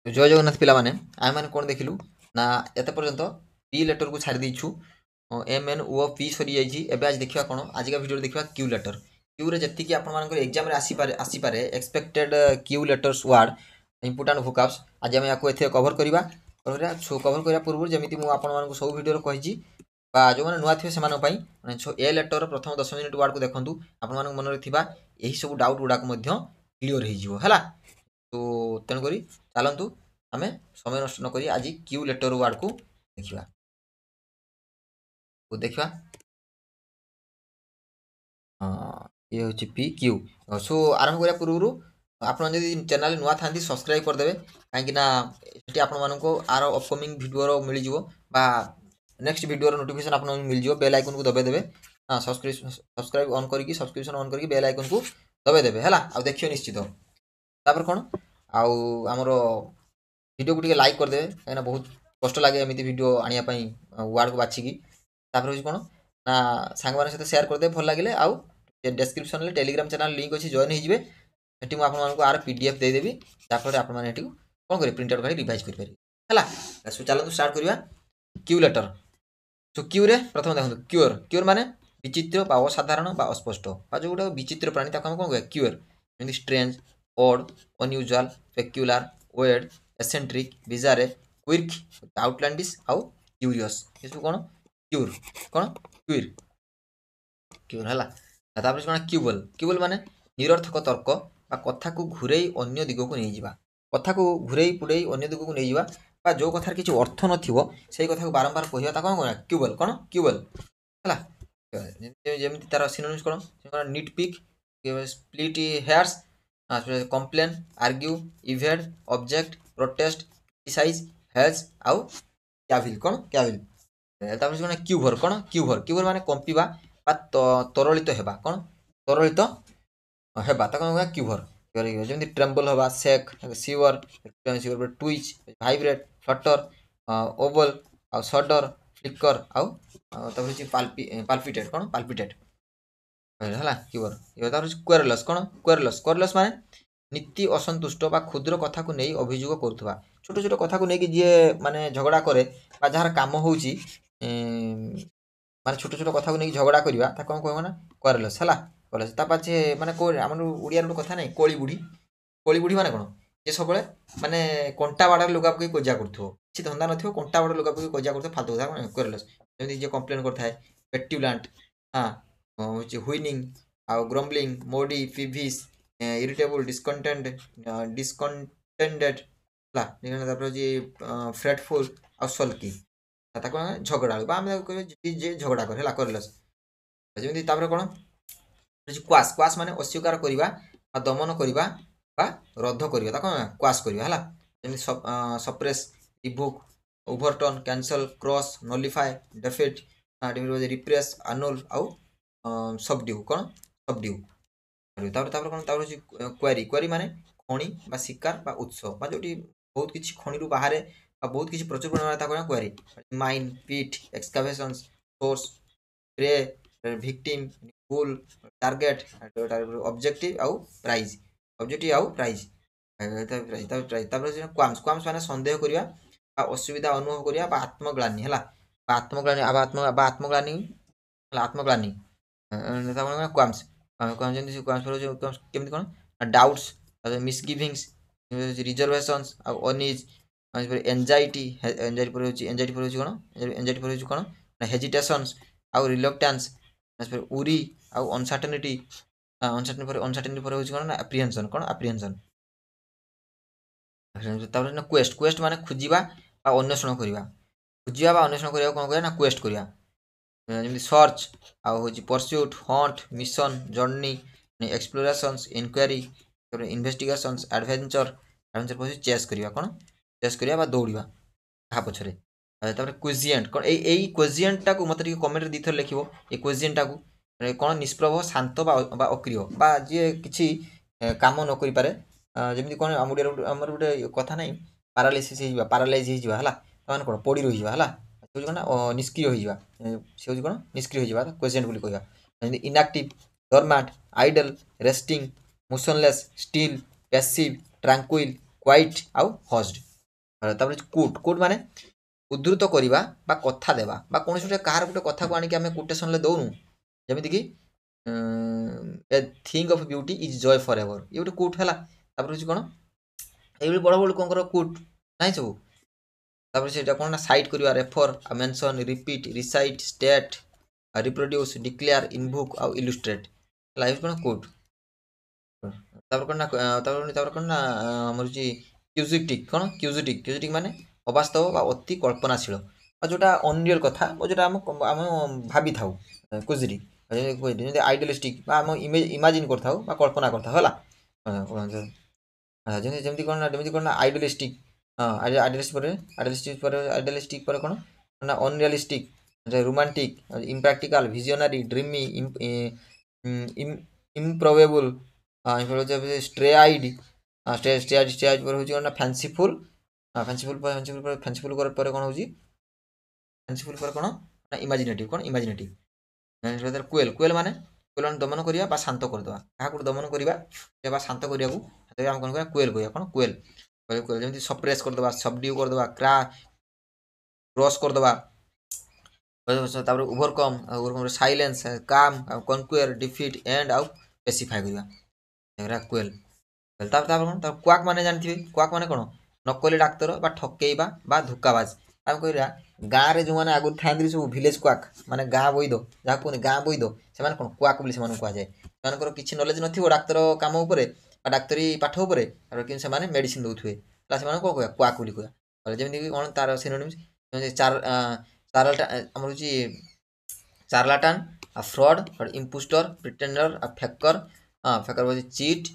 जय जगन्नाथ पिला माने आम मैंने कौन देखिलु ना एत पर्यंत पी लेटर को छाड़ी देछु एम एन ओ पी सरी जाइए एवं आज देखा कौन आज का वीडियो देखा क्यू लेटर क्यू रे जति कि एग्जाम आसी पारे एक्सपेक्टेड क्यू लेटर्स वर्ड इंपोर्टेंट वोकाब्स आज आम या कवर करवा कवर करने पूर्व जमी मुझे सब वीडियो कही जो मैंने नुआ थे से ए लेटर प्रथम 10 मिनट वार्ड को देखूँ आपण मन यही सब डाउट गुड़ाक क्लीयर होगा तो तेणुक चलतु आम समय नष्ट नक आज क्यू लेटर वार्ड को देखा हाँ ये हूँ पी क्यू सो आरंभ करने पूर्व आप चैनल नुआ था सब्सक्राइब करदे कहीं आपको are upcoming video mill next video notification आप मिल बेल आइकन को दबाई देवे हाँ सब्सक्राइब ऑन करके सब्सक्रिप्शन ऑन करके बेल आइकन को दबाई देवे है आ देखिए निश्चित तापर कौन आमर वीडियो को लाइक करदे कहीं बहुत कष्ट लगे एमती वीडियो आने वार्ड को बाछिकी हूँ कौन ना सांग सहित सेयार करदे भल लगे आउ डेस्क्रिप्शन में टेलीग्राम चैनल लिंक अच्छी जॉइन हो ये मुझे आर पीडीएफ देदेवी जहाँफल आपको कौन करेंगे प्रिंट आउट कर रिवाइज करेंगे है सो चलते स्टार्ट करवा क्यू लेटर सो क्यू रे प्रथम देखो क्यूर क्यूर माने विचित्र असाधारण अस्पष्ट जो गोटे विचित्र प्राणी कौन कह क्यूर जमी स्ट्रेंज ओड अनयूजुआल पेक्युलर वेड एसेंट्रिक बिजारे क्विर्क आउटलैंडिश आउ क्यूरियस ये सब कौन क्यूर कौन क्यूर क्यूर है तापर कौन क्यूबल क्यूबल माने निरर्थक तर्क कथा को घूरे अन्य दिग को नहीं जावा कथा को घूरे पुड़े अन्य दिग को नहीं जावा जो कथार किसी अर्थ नथिबो सेही कथा को बारंबार कहवा कौन कहना क्यूबल कौन क्यूबल है जमी तार सिनोनिम्स कौन nitpick split hairs complain argue evade object protest criticise हेल्स आउ क्याविल कौन क्याविल तापर कौन क्यूभर कौन क्यूभर क्यूभर माने कंपिबा तरलित हेबा कौन तरलित हेबा ता कौन क्यूभर जमी ट्रेम्बल हवा shake shiver twitch vibrate flutter ओवल आउ सडर फ्लिकर आउ पाल्पिटेट कौन पाल्पिटेट है क्यूबर क्वेरलस कौन क्वेरलस क्वेरलस माने नीति असंतुष्ट क्षुद्र कथा को नहीं अभियोग करुवा छोट छोट कथा को लेकिन जी माने झगड़ा करे जार कम हो माने छोट छोट कथा को लेकिन झगड़ा करवा कौन कह ना क्वेरलस है क्वेरलस पाचे माने आम ओडिया कथा नहीं कोली बुढ़ी माने कौन ये सब माने कंटा बाड़ लुगा पकई कजा करो किसी धंदा न कंटा बाड़ लुगा पकई कजा कर फालतू कथा क्वेरलस जमी जी कम्प्लेन करता है पेट्युलांट हाँ हुइनिंग आउ ग्रम्बलिंग मोडी पिभिस इरिटेबल डिस्कंटेंटेड फ्रेटफुल आउ सल्की झगड़ा जे झगड़ा करे क्वेरलस जमी कौन क्वास क्वास माने अस्वीकार करवा दमन करवा रद्द करवा कौन क्वास करवा जमी suppress revoke overturn cancel cross nullify defeat repress annul आउ सबड्यू कौन सबड्यू कौन क्वेरी क्वेरी माने खणी शिकार उत्स जो बहुत किसी खणी बाहर बहुत किसी प्रचुर परिमाण क्वेरी माइन पिट एक्सकावेशन सोर्स प्रे विक्टिम गोल टार्गेट ऑब्जेक्टिव आउ प्राइज क्वाम्स क्वाम्स माने संदेह करवा असुविधा अनुभव करवा आत्मग्लानि है आत्मग्लानि आत्मग्लानि आत्मग्लानि क्वाम्स केमती कौन डाउट्स मिसगिविंग्स रिजर्वेशंस अनइज एंजाइटी एंजाइटी कौन एंजाइटी कौन हेजिटेशंस आउ रिलक्टेंस उरी आउ अनसर्टेनिटी अनसर्टेनिटी कौन एप्रिहेंशन कौन एप्रिहेंशन क्वेस्ट क्वेस्ट माने खोजा अन्वेषण करवा खोजा अन्वेषण करने कौन कह क्वेस्ट करवा जमी सर्च आउ pursuit Hunt mission journey explorations inquiry investigations adventure adventure पहुँच चेस करवा कौन चेस करवा दौड़ा क्या पछरे क्वेजिएंट कौन यही क्वेजिएंटा को मत कमेंट दी थर लिख ये क्वेजिएंटा को कौन निष्प्रभ शांत अक्रिय जी किसी काम न करें जमी कौन आमर गोटे कथा ना पारालीसीस पारालाइज है कौन पड़ी रही है कौन निष्क्रिय हो कौन निष्क्रिय हो क्वेश्चन बोली कहवा inactive dormant idle resting motionless still passive tranquil quiet आउ हज्ड ତାପରେ କୋଟ୍ କୋଟ୍ ମାନେ ଉଦ୍ଧୃତ କରିବା ବା କଥା ଦେବା ବା କୌଣସି ଗୋଟେ କାହାର ଗୋଟେ କଥାକୁ ଆଣିକି ଆମେ କୋଟେସନରେ ଦଉନୁ, ଯେମିତିକି a thing of beauty is joy forever, ଇଏ ଗୋଟେ କୋଟ୍ ହେଲା। ତାପରେ ହେଉଛି କ'ଣ, ଏଇଭଳି ବଡ଼ ବଡ଼ ଲୋକଙ୍କର କୋଟ୍ ନାହିଁ ସବୁ। ତାପରେ ସେଇଟା କ'ଣ ନା ସାଇଟ୍ କରିବା, refer, mention, repeat, recite, state, reproduce, declare, invoke ଆଉ ଇଲୁଷ୍ଟ୍ରେଟ୍ ହେଲା, ଏ କ'ଣ କୋଟ୍। ତାପରେ କ'ଣ ନା ତାପରେ କ'ଣ ନା ଆମର ହେଉଛି କ୍ୟୁଜିଟିକ୍, କ'ଣ କ୍ୟୁଜିଟିକ୍, କ୍ୟୁଜିଟିକ୍ ମାନେ ଅବାସ୍ତବ ବା ଅତି କଳ୍ପନାଶୀଳ ଆଉ ଯେଉଁଟା ଅନ୍ରିଅଲ୍ କଥା ଯେଉଁଟା ଆମେ ଭାବିଥାଉ, କ୍ୟୁଜିଟିକ୍। ଯେମିତି ଆଇଡିଆଲିଷ୍ଟିକ୍ ବା ଆମେ ଇମାଜିନ୍ କରିଥାଉ ବା କଳ୍ପନା କରିଥାଉ ହେଲା। ଯେମିତି ଯେମିତି କ'ଣ ନା ଯେମିତି କ'ଣ ନା ଆଇଡିଆଲିଷ୍ଟିକ୍, ହଁ ଆଇଡିଆଲିଷ୍ଟିକ୍ ପରେ କ'ଣ ନା ଅନରିଆଲିଷ୍ଟିକ୍, romantic, ଇମ୍ପ୍ରାକ୍ଟିକାଲ, visionary, dreamy, ଇମ୍ପ୍ରୋବେବୁଲ୍, ଷ୍ଟ୍ରେ eyed, ଷ୍ଟ୍ରେ eyed ପରେ ହେଉଛି କ'ଣ ନା ଫ୍ୟାନ୍ସିଫୁଲ୍, ଫ୍ୟାନ୍ସିଫୁଲ୍ ପରେ କ'ଣ ହେଉଛି, ଫ୍ୟାନ୍ସିଫୁଲ୍ ପରେ କ'ଣ ନା ଇମାଜିନେଟିଭ୍, କ'ଣ ଇମାଜିନେଟିଭ୍। କୁଏଲ୍, କୁଏଲ୍ ମାନେ ଦମନ କରିବା ବା ଶାନ୍ତ କରିଦେବା, କାହାକୁ ଦମନ କରିବା ବା ଶାନ୍ତ କରିବାକୁ ଆମେ କ'ଣ କରିବା, କୁଏଲ୍ କହିବା, କ'ଣ କୁଏଲ୍। ଯେମିତି ସପ୍ରେସ୍ କରିଦେବା, ସବଡ୍ୟୁ କରିଦେବା, କ୍ରସ୍ କରିଦେବା। ତାପରେ ଓଭରକମ୍, ସାଇଲେନ୍ସ, କାମ୍, କନକ୍ୱେର୍, ଡିଫିଟ୍, ଏଣ୍ଡ ଆଉ ସ୍ପେସିଫାଏ କରିବା, ଏଗୁଡ଼ା କୁଏଲ୍। ତାପରେ କ'ଣ, ତାପରେ କ୍ୱାକ୍ ମାନେ ଜାଣିଥିବେ, କ୍ୱାକ୍ ମାନେ କ'ଣ, ନକଲି ଡାକ୍ତର ବା ଠକେଇବା ବା ଧୋକାବାଜ। ଆମେ କହିବା ଗାଁରେ ଯେଉଁମାନେ ଆଗରୁ ଥାଆନ୍ତି ସବୁ ଭିଲେଜ୍ କ୍ୱାକ୍, ମାନେ ଗାଁ ବୈଦ, ଯାହାକୁ କୁହନ୍ତି ଗାଁ ବୈଦ, ସେମାନେ କ'ଣ କ୍ୱାକ୍ ବୋଲି ସେମାନଙ୍କୁ କୁହାଯାଏ। ସେମାନଙ୍କର କିଛି ନଲେଜ ନଥିବ ଡାକ୍ତର କାମ ଉପରେ ବା ଡାକ୍ତରୀ ପାଠ ଉପରେ, କିନ୍ତୁ ସେମାନେ ମେଡ଼ିସିନ ଦେଉଥିବେ, ହେଲା ସେମାନଙ୍କୁ କ'ଣ କହିବା, କ୍ୱାକ୍ ବୋଲି କହିବା। ଯେମିତିକି କ'ଣ ତାର ସିନୋନିମ୍ସ, ଆମର ହେଉଛି ଚାର୍ଲାଟାନ୍, ଫ୍ରଡ୍, ଇମ୍ପୋଷ୍ଟର, ପ୍ରିଟେଣ୍ଡର, ଫେକର, ଫେକର ହେଉଛି ଚିଟ୍,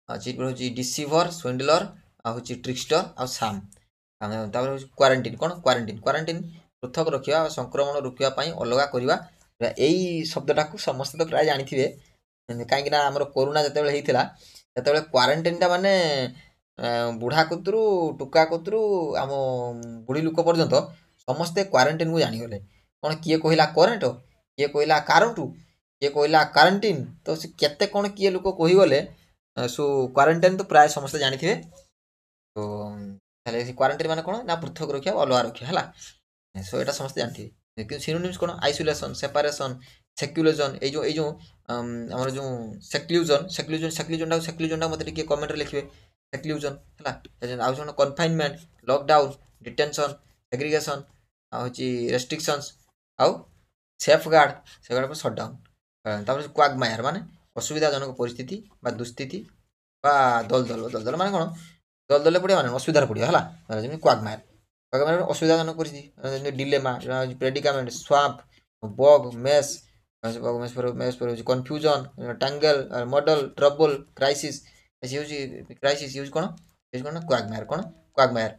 ଚିଟ୍ ହେଉଛି ଡିସିଭର, ସ୍ୱିଣ୍ଡଲର, ଆଉ ହେଉଛି ଟ୍ରିକ୍ଷ୍ଟର ଆଉ ସାମ୍। ତାପରେ ହେଉଛି କ୍ୱାରେଣ୍ଟିନ୍, କ'ଣ କ୍ୱାରେଣ୍ଟିନ୍ ପୃଥକ ରଖିବା ବା ସଂକ୍ରମଣ ରୋକିବା ପାଇଁ ଅଲଗା କରିବା। ଏଇ ଶବ୍ଦଟାକୁ ସମସ୍ତେ ତ ପ୍ରାୟ ଜାଣିଥିବେ, କାହିଁକିନା ଆମର କରୋନା ଯେତେବେଳେ ହେଇଥିଲା ସେତେବେଳେ କ୍ୱାରେଣ୍ଟିନ୍ଟା ମାନେ ବୁଢ଼ା କତରୁ ଟୁକା କତରୁ ଆମ ବୁଢ଼ୀ ଲୋକ ପର୍ଯ୍ୟନ୍ତ ସମସ୍ତେ କ୍ୱାରେଣ୍ଟିନ୍କୁ ଜାଣିଗଲେ। କ'ଣ କିଏ କହିଲା କରେଣ୍ଟ, କିଏ କହିଲା କାରଣ୍ଟୁ, କିଏ କହିଲା କ୍ୱାରେଣ୍ଟିନ୍, ତ ସେ କେତେ କ'ଣ କିଏ ଲୋକ କହିଗଲେ, କ୍ୱାରେଣ୍ଟାଇନ୍ ତ ପ୍ରାୟ ସମସ୍ତେ ଜାଣିଥିବେ। ତ ତାହେଲେ କ୍ୱାରେଣ୍ଟାଇନ୍ ମାନେ କ'ଣ ନା ପୃଥକ ରଖିବା ଅଲଗା ରଖିବା ହେଲା। ଏଇଟା ସମସ୍ତେ ଜାଣିଥିବେ। କିନ୍ତୁ ସିନୋନିମ୍ସ କ'ଣ, ଆଇସୋଲେସନ୍, ସେପାରେସନ୍, ସେକ୍ୟୁଲେସନ୍, ଏଇ ଯେଉଁ ଆମର ଯେଉଁ ସେକ୍ଲୁଜନ୍ଟା ମୋତେ ଟିକେ କମେଣ୍ଟରେ ଲିଖିବେ, ସେକ୍ଲୁଜନ୍ ହେଲା। ଆଉ କ'ଣ କନଫାଇନମେଣ୍ଟ, ଲକଡାଉନ୍, ଡିଟେନସନ୍, ସେଗ୍ରିଗେସନ୍, ଆଉ ହେଉଛି ରେଷ୍ଟ୍ରିକ୍ସନ୍ସ, ଆଉ ସେଫଗାର୍ଡ, ସେଗୁଡ଼ା ସଟ୍ଡାଉନ୍। ତାପରେ କ୍ୱାଗମାୟାର ମାନେ ଅସୁବିଧାଜନକ ପରିସ୍ଥିତି ବା ଦୁଃସ୍ଥିତି ବା ଦଲଦଲ ମାନେ କ'ଣ, ଦଲଦଲରେ ପଡ଼ିବା ମାନେ ଅସୁବିଧାରେ ପଡ଼ିବା ହେଲା, ଯେମିତି କ୍ୱାଗମାୟାର। କ୍ୱାଗମାୟାର ଅସୁବିଧାଜନକ ପରିସ୍ଥିତି, ଯେମିତି ଡିଲେମା, ପ୍ରେଡିକାମେଣ୍ଟ, ସ୍ୱାମ୍ପ, ବଗ୍, ମେସ୍, ମେସ୍ ପରେ ହେଉଛି କନଫ୍ୟୁଜନ୍, ଟାଙ୍ଗେଲ୍, ମଡେଲ୍, ଟ୍ରବଲ୍, କ୍ରାଇସିସ୍। ସିଏ ହେଉଛି କ୍ରାଇସିସ୍, ୟୁଜ୍ କ'ଣ, କ'ଣ ନା କ୍ୱାଗମାୟାର, କ'ଣ କ୍ୱାଗମାୟାର।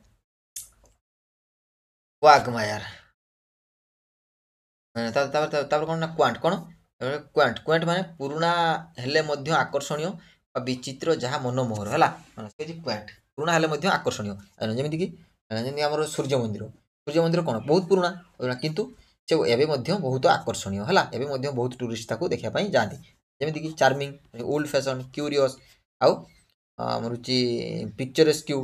ତାପରେ କ'ଣ ନା କ୍ୱାଣ୍ଟ, କ'ଣ କ୍ୱାଣ୍ଟ ମାନେ ପୁରୁଣା ହେଲେ ମଧ୍ୟ ଆକର୍ଷଣୀୟ ବା ବିଚିତ୍ର ଯାହା ମନମୋହର ହେଲା, କ୍ୱାଣ୍ଟ ପୁରୁଣା ହେଲେ ମଧ୍ୟ ଆକର୍ଷଣୀୟ। ଯେମିତି ଆମର ସୂର୍ଯ୍ୟ ମନ୍ଦିର କ'ଣ ବହୁତ ପୁରୁଣା, କିନ୍ତୁ ସେ ଏବେ ମଧ୍ୟ ବହୁତ ଆକର୍ଷଣୀୟ ହେଲା, ଏବେ ମଧ୍ୟ ବହୁତ ଟୁରିଷ୍ଟ ତାକୁ ଦେଖିବା ପାଇଁ ଯାଆନ୍ତି। ଯେମିତିକି ଚାର୍ମିଂ, ଓଲ୍ଡ ଫ୍ୟାସନ୍, କ୍ୟୁରିୟସ୍, ଆଉ ଆମର ହେଉଛି ପିକ୍ଚରେସ୍କ୍ୟୁ,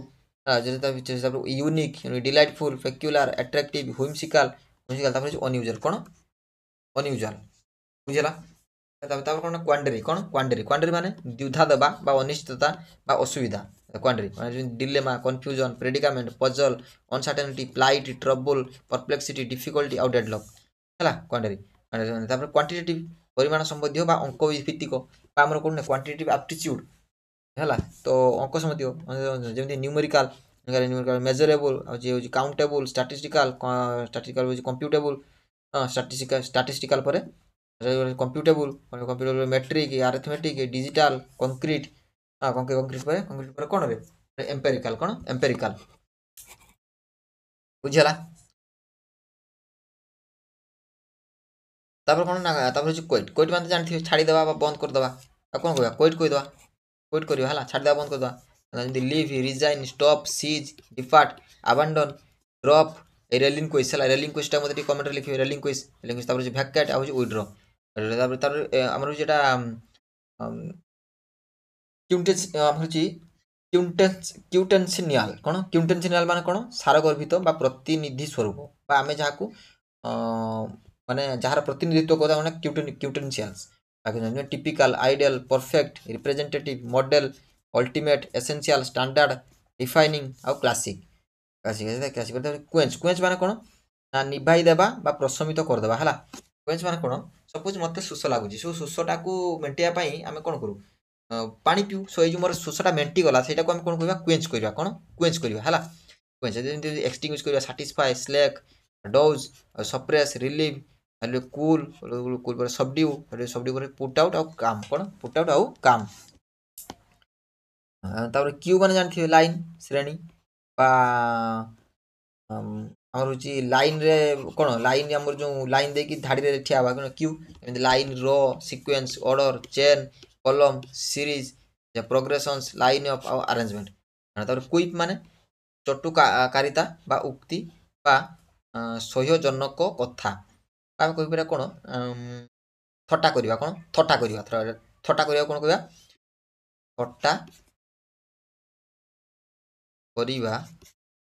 ତାପରେ ୟୁନିକ୍, ଡିଲାଇଟଫୁଲ୍, ପେକ୍ୟୁଲାର, ଆଟ୍ରାକ୍ଟିଭ୍, ହୁଇମସିକାଲ, ତାପରେ ହେଉଛି ଅନୟୁଜୁଆଲ, କ'ଣ ଅନୟୁଜୁଆଲ, ବୁଝିଲା। ତାପରେ କ'ଣ କ୍ୱାଣ୍ଡେରୀ ମାନେ ଦ୍ୱିଧା ଦେବା ବା ଅନିଶ୍ଚିତତା ବା ଅସୁବିଧା। କ୍ୱାଣ୍ଡେରୀ ମାନେ ଯେମିତି dilemma, confusion, predicament, puzzle, uncertainty, plight, trouble, perplexity, difficulty ଆଉ ଡେଡଲକ୍ ହେଲା କ୍ୱାଣ୍ଡେରୀ। ତାପରେ କ୍ୱାଣ୍ଟିଟେଟିଭ୍, ପରିମାଣ ସମ୍ବନ୍ଧୀୟ ବା ଅଙ୍କ ଭିତ୍ତିକ, ବା ଆମର କ'ଣ କ୍ୱାଣ୍ଟିଟେଟିଭ୍ ଆପ୍ଟିଚ୍ୟୁଡ୍ ହେଲା, ତ ଅଙ୍କ ସମ୍ବନ୍ଧୀୟ, ଯେମିତି ନ୍ୟୁମେରିକାଲ, ମେଜରେବୁଲ୍, ହେଉଛି କାଉଣ୍ଟେବୁଲ୍, ଷ୍ଟାଟିଷ୍ଟିକାଲ ହେଉଛି କମ୍ପ୍ୟୁଟେବୁଲ୍, ଷ୍ଟାଟିଷ୍ଟିକାଲ ପରେ computable, metric, arithmetic, digital, concrete, concrete ପରେ କ'ଣ ରେ ଏମ୍ପେରିକାଲ, କ'ଣ ଏମ୍ପେରିକାଲ, ବୁଝିଗଲା। ତାପରେ କ'ଣ ନା ତାପରେ ହେଉଛି କ୍ୱିଟ୍ ମାନେ ଜାଣିଥିବେ ଛାଡ଼ିଦେବା ବା ବନ୍ଦ କରିଦେବା, ଆଉ କ'ଣ କହିବା କ୍ୱିଟ୍ କରିବା ହେଲା, ଛାଡ଼ିଦେବା ବନ୍ଦ କରିଦେବା। ଯେମିତି leave, resign, stop, cease, depart, abandon, drop, এই রেলিং কুইজ ହେଲା, ରେଲିଂ କୁଇଜ୍ଟା ମୋତେ ଟିକେ କମେଣ୍ଟରେ ଲିଖିବେ, ରେଲିଂ କୁଇଜ୍। ତାପରେ ହେଉଛି ଭ୍ୟାକେଟ୍, ଆଉ ହେଉଛି ୱିଡ୍ର। ତାପରେ ଆମର ହେଉଛି ଏଇଟା ଆମର ହେଉଛି क्यूटेन्सिनियाल कौन क्यूटेन्सिनियाल माने कौन सारगर्भित बा प्रतिनिधि स्वरूप बा आमे जहाकू माने जहार प्रतिनिधित्व करता माने क्यूटेन्सियल्स बाकी typical ideal perfect representative model ultimate essential standard defining आउ classic classic classic quench quench माने कौन ना निभाई देबा बा प्रशमित कर देबा हला क्वेंच माने कौन सपोज मते सुस लागुची सो सुसटा को मेंटिया पई आमे कोन करू पानी पिउ सो एई जो मोर सुसटा मेंटी गला सेटा को आमे कोन कहबा क्वेंच करबा कोन क्वेंच करबा हला क्वेंच जेंति एक्सटिंग्विश करबा satisfy slack dose suppress relieve हले कूल कूल पर सबड्यू सबड्यू पर पुट आउट और काम कोन पुट आउट और काम तापर क्यू माने जानथिबे लाइन श्रेणी बा ଆମର ହଉଛି ଲାଇନରେ କ'ଣ ଲାଇନ ଆମର ଯେଉଁ ଲାଇନ ଦେଇକି ଧାଡ଼ିରେ ଠିଆ ହେବା କ'ଣ କ୍ୟୁ ଏମିତି ଲାଇନ ରୋ ସିକ୍ୱେନ୍ସ ଅର୍ଡର ଚେନ୍ କଲମ ସିରିଜ ପ୍ରୋଗ୍ରେସନ୍ସ ଲାଇନ ଅଫ୍ ଆଉ ଆରେଞ୍ଜମେଣ୍ଟ ତାପରେ କୁଇକ୍ ମାନେ ଚଟୁକାରିତା ବା ଉକ୍ତି ବା ସହ୍ୟଜନକ କଥା ଆମେ କହିପାରିବା କ'ଣ ଥଟ୍ଟା କରିବା କ'ଣ ଥଟ୍ଟା କରିବା ଥଟ୍ଟା କରିବା କ'ଣ କହିବା ଥଟ୍ଟା କରିବା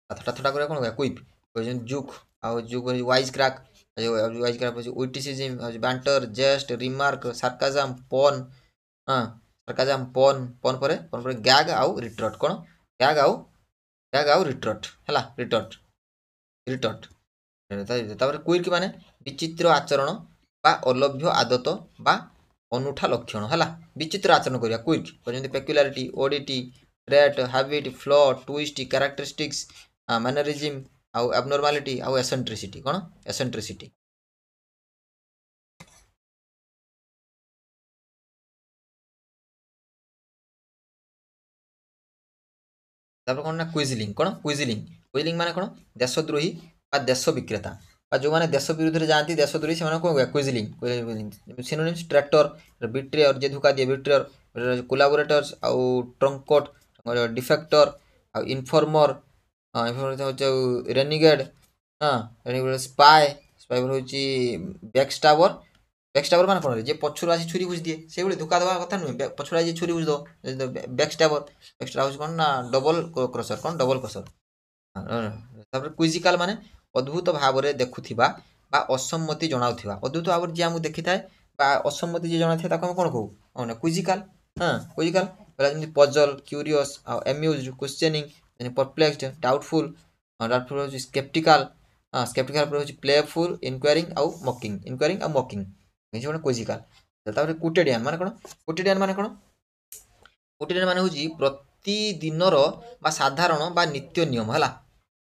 ଥଟ୍ଟା କରିବା କ'ଣ କହିବା କୁଇକ୍ जुक आउ joke wisecrack witticism banter jest remark sarcasm pun pun पर गैग आउ रिट्रोट कोन गैग आउ रिट्रोट हैला रिटोट तापर क्विक माने विचित्र आचरण बा अलभ्य आदत बा अनुठा लक्षण हैला विचित्र आचरण करिया क्विक जेंति peculiarity oddity trait habit flaw twist characteristics mannerism आउ एबनॉर्मालिटी आउ एसेंट्रिसिटी कोन एसेंट्रिसिटी तापर कोन ना क्विजिलिंग माने कोन देशद्रोही बा देश विक्रेता बा जो माने देश विरुद्ध रे जानती देशद्रोही से माने कोन क्विजिलिंग सिनोनिम्स ट्रैक्टर बिट्रियर जे धोखा दिए बिट्रियर कोलैबोरेटर्स आउ ट्रंकोट डिफेक्टर आउ इन्फॉर्मर रेनिगेड स्पाए स्पाए होची बैकस्टाबर माने कोन जे पछुर आसी छुरी बुझ दिए से बळे धोखा देबा कथा नुहे पछुर आसी छुरी बुझ दो बैकस्टाबर कोन ना डबल क्रसर तापर क्विजिकल माने अद्भुत भाव रे देखुथिबा बा असम्मति जणाउथिबा अद्भुत भाव जे हमु देखिथाय बा असम्मति जे जणाथे ताको हम कोन कहू ना क्विजिकल क्विजिकल जेमि पजल क्यूरियस आ amused questioning perplexed doubtful sceptical पर होची प्लेफुल इंक्वायरिंग आउ मॉकिंग एजे कोन क्विजिकल तापर कुटेडियन माने होची प्रतिदिनर बा साधारण बा नित्य नियम हला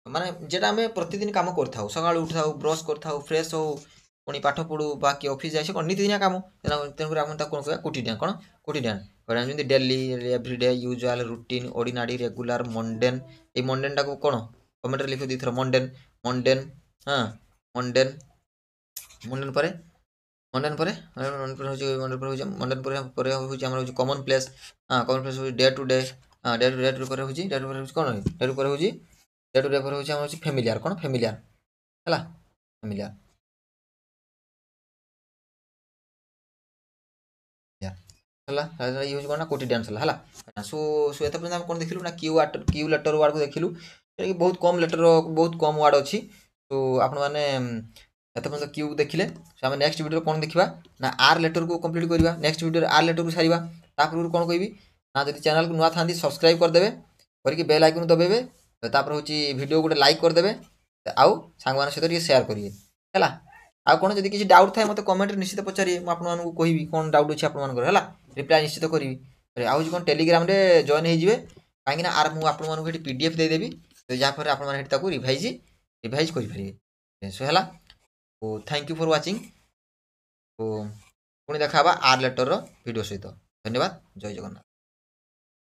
माने जेटा हमें प्रतिदिन काम करथाउ सकाळ उठथाउ ब्रश करथाउ फ्रेश हो पुणी पाठ पढू बाकी ऑफिस जाय से कोन नित्यदिनिया काम तेन कर हम ता कोन कहया कुटिडियन जेमति daily everyday usual routine ordinary regular mundane ए मंडेन टा को कोन कमेंट रे लिखि दिथरो मंडेन मंडेन परे हमर common place day to day पर होची कोन डे पर होची हमर फेमिलियर कोन फेमिलियर हला फेमिलियर हला यूज करना कोटिडियन हला सो एते पर्यंत हम कोन देखिलु ना क्यू लेटर वर्ड को देखिलु कि बहुत कम वर्ड अछि तो आपण माने एते पर्यंत क्यू देखिले सो हम नेक्स्ट वीडियो कोन देखिबा ना आर लेटर को कंप्लीट करबा नेक्स्ट वीडियो आर लेटर को सारीबा तापर कोन कहबी ना जदि चैनल को नुआ थांदी सब्सक्राइब कर देबे करके बेल आइकन दबेबे तापर होची वीडियो गोटे लाइक कर देबे आउ सांग मान सहित शेयर करिए हला आ कोन जदि किछि डाउट थाए मते कमेंट निश्चित पचारिए म आपण मानकु कहिबी कोन डाउट अछि आपण मानकर हला रिप्लाई निश्चित करी आउ कोन टेलीग्राम रे जॉइन हे जिवे काहे ना आर मु आपण मानकु एटी पीडीएफ दे देबी तो जा पर आपण मान हेटी ताकू रिवाइज करि परिबे सो हला तो थैंक यू फॉर वाचिंग तो पुणी देखाबा आर लेटर रो वीडियो सहित धन्यवाद जय जगन्नाथ।